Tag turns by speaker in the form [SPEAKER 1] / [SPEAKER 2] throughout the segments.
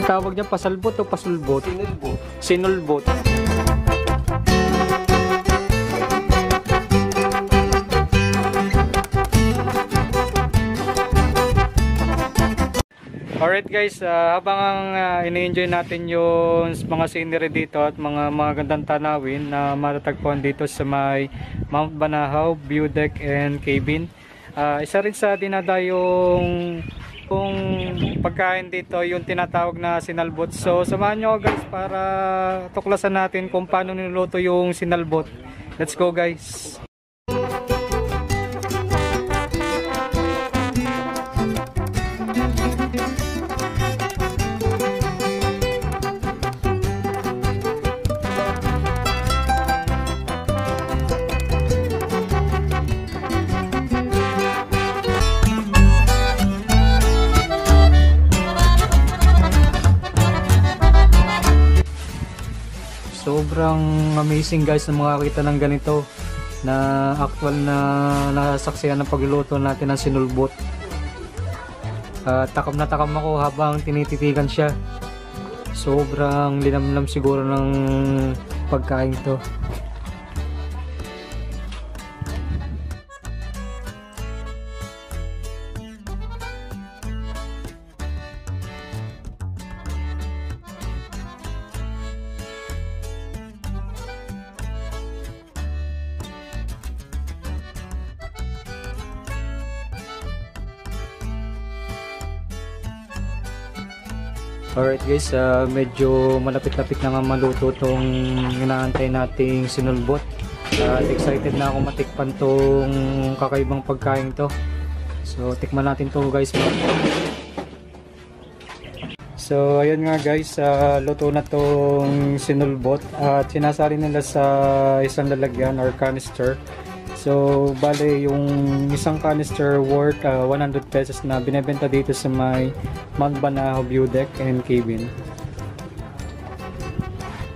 [SPEAKER 1] Tawag niya pasalbot o pasulbot?
[SPEAKER 2] Sinulbot.
[SPEAKER 1] Sinulbot. Alright guys, habang ini-enjoy natin yung mga scenery dito at mga magandang tanawin na matatagpuan dito sa may Mount Banahaw, View Deck and Cabin. Isa rin sa dinadayong kung pagkain dito yung tinatawag na sinalbot. So samahan nyo guys para tuklasan natin kung paano niluluto yung sinalbot. Let's go guys! Sobrang amazing guys na makakita ng ganito na actual na nasaksihan ng pagluluto natin ng sinulbot. Takam na takam ako habang tinititigan siya. Sobrang linamnam siguro ng pagkain to. Alright guys, medyo malapit-lapit na nga maluto tong inaantay nating sinulbot. Excited na ako matikpan tong kakaibang pagkain to. So tikman natin to guys. So ayun nga guys, luto na tong sinulbot at sinasali nila sa isang lalagyan or canister. So bale yung isang canister worth 100 pesos na binebenta dito sa may Mount Banahaw View Deck and Cabin.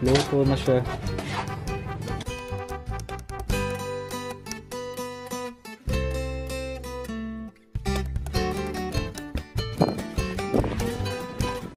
[SPEAKER 1] Luto na siya.